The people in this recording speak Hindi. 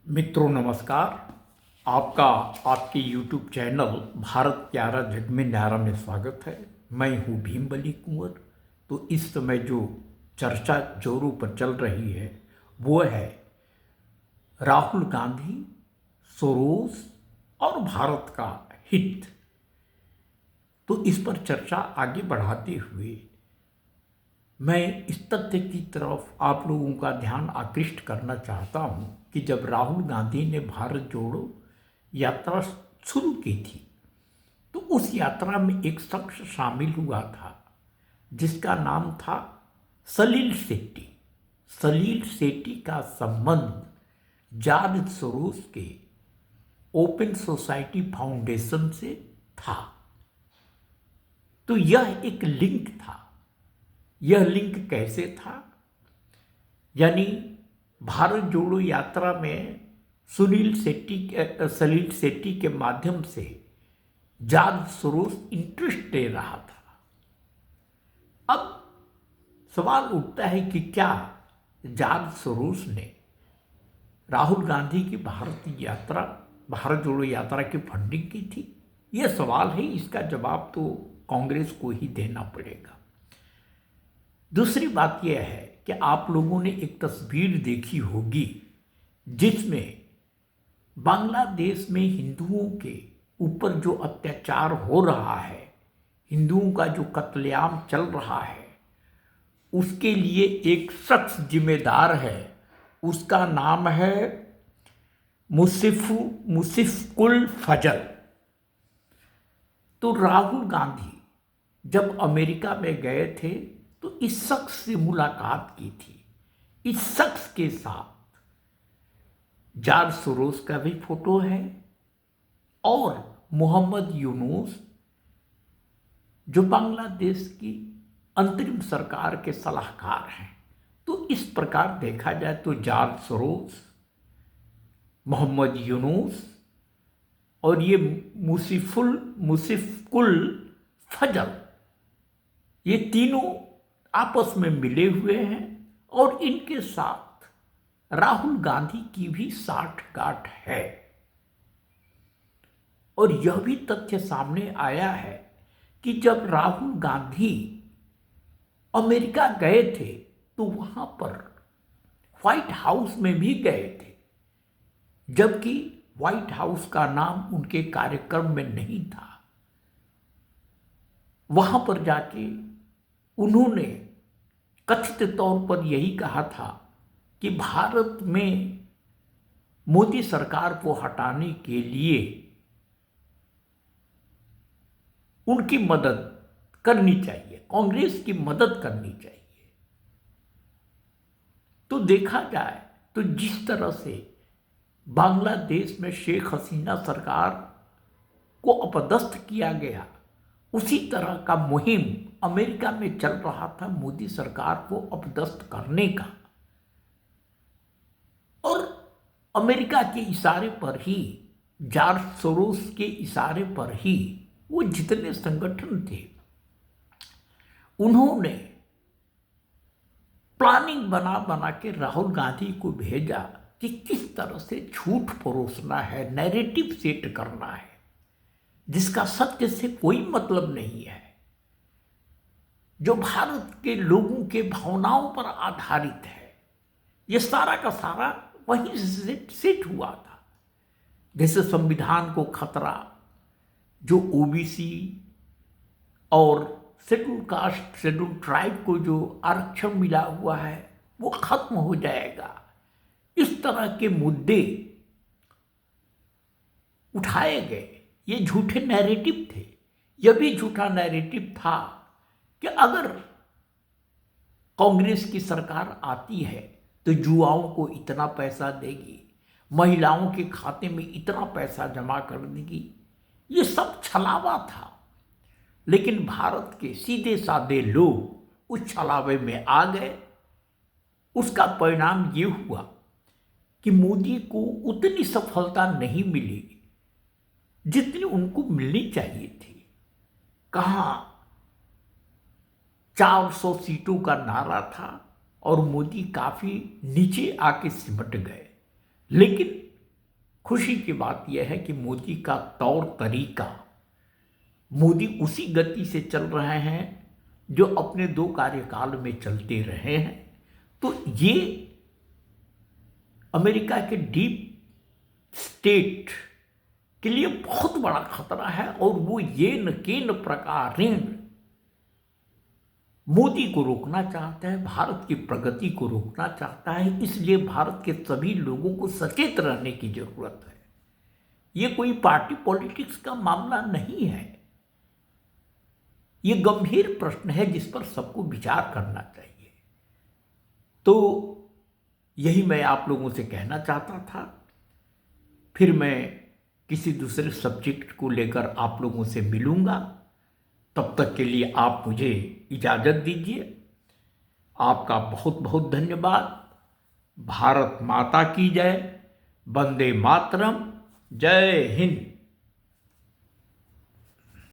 मित्रों नमस्कार। आपका आपके YouTube चैनल भारत प्यारा जग में न्यारा में स्वागत है। मैं हूँ भीमबली कुंवर। तो इस समय जो चर्चा जोरों पर चल रही है वो है राहुल गांधी, सोरोस और भारत का हित। तो इस पर चर्चा आगे बढ़ाते हुए मैं इस तथ्य की तरफ आप लोगों का ध्यान आकृष्ट करना चाहता हूं कि जब राहुल गांधी ने भारत जोड़ो यात्रा शुरू की थी तो उस यात्रा में एक शख्स शामिल हुआ था जिसका नाम था सलील शेट्टी। सलील शेट्टी का संबंध जॉर्ज सोरोस के ओपन सोसाइटी फाउंडेशन से था। तो यह एक लिंक था। यह लिंक कैसे था? यानी भारत जोड़ो यात्रा में सलील शेट्टी के माध्यम से जॉर्ज सोरोस इंटरेस्ट ले रहा था। अब सवाल उठता है कि क्या जॉर्ज सोरोस ने राहुल गांधी की भारत जोड़ो यात्रा की फंडिंग की थी? यह सवाल है, इसका जवाब तो कांग्रेस को ही देना पड़ेगा। दूसरी बात यह है कि आप लोगों ने एक तस्वीर देखी होगी जिसमें बांग्लादेश में हिंदुओं के ऊपर जो अत्याचार हो रहा है, हिंदुओं का जो कत्लेआम चल रहा है, उसके लिए एक शख्स जिम्मेदार है। उसका नाम है मुसिफकुल फजल। तो राहुल गांधी जब अमेरिका में गए थे तो इस शख्स से मुलाकात की थी। इस शख्स के साथ जॉर्ज सोरोस का भी फोटो है और मोहम्मद यूनुस जो बांग्लादेश की अंतरिम सरकार के सलाहकार हैं। तो इस प्रकार देखा जाए तो जॉर्ज सोरोस, मोहम्मद यूनुस और ये मुसिफकुल फजल, ये तीनों आपस में मिले हुए हैं और इनके साथ राहुल गांधी की भी साठगांठ है। और यह भी तथ्य सामने आया है कि जब राहुल गांधी अमेरिका गए थे तो वहां पर व्हाइट हाउस में भी गए थे, जबकि व्हाइट हाउस का नाम उनके कार्यक्रम में नहीं था। वहां पर जाके उन्होंने कथित तौर पर यही कहा था कि भारत में मोदी सरकार को हटाने के लिए उनकी मदद करनी चाहिए, कांग्रेस की मदद करनी चाहिए। तो देखा जाए तो जिस तरह से बांग्लादेश में शेख हसीना सरकार को अपदस्थ किया गया, उसी तरह का मुहिम अमेरिका में चल रहा था मोदी सरकार को अपदस्थ करने का। और अमेरिका के इशारे पर ही, जॉर्ज सोरोस के इशारे पर ही वो जितने संगठन थे उन्होंने प्लानिंग बना बना के राहुल गांधी को भेजा कि किस तरह से झूठ परोसना है, नैरेटिव सेट करना है जिसका सत्य से कोई मतलब नहीं है, जो भारत के लोगों के भावनाओं पर आधारित है। यह सारा का सारा वहीं से सेट हुआ था। जैसे संविधान को खतरा, जो ओबीसी और शेड्यूल कास्ट शेड्यूल ट्राइब को जो आरक्षण मिला हुआ है वो खत्म हो जाएगा। इस तरह के मुद्दे उठाए गए। ये झूठे नैरेटिव थे। यह भी झूठा नैरेटिव था कि अगर कांग्रेस की सरकार आती है तो युवाओं को इतना पैसा देगी, महिलाओं के खाते में इतना पैसा जमा कर देगी। ये सब छलावा था। लेकिन भारत के सीधे साधे लोग उस छलावे में आ गए। उसका परिणाम ये हुआ कि मोदी को उतनी सफलता नहीं मिली जितनी उनको मिलनी चाहिए थी। कहाँ 400 सीटों का नारा था और मोदी काफी नीचे आके सिमट गए। लेकिन खुशी की बात यह है कि मोदी का तौर तरीका, मोदी उसी गति से चल रहे हैं जो अपने 2 कार्यकाल में चलते रहे हैं। तो ये अमेरिका के डीप स्टेट के लिए बहुत बड़ा खतरा है और वो ये न केन प्रकारेण मोदी को रोकना चाहता है, भारत की प्रगति को रोकना चाहता है। इसलिए भारत के सभी लोगों को सचेत रहने की जरूरत है। ये कोई पार्टी पॉलिटिक्स का मामला नहीं है, ये गंभीर प्रश्न है जिस पर सबको विचार करना चाहिए। तो यही मैं आप लोगों से कहना चाहता था। फिर मैं किसी दूसरे सब्जेक्ट को लेकर आप लोगों से मिलूंगा। तब तक के लिए आप मुझे इजाज़त दीजिए। आपका बहुत बहुत धन्यवाद। भारत माता की जय। वंदे मातरम। जय हिंद।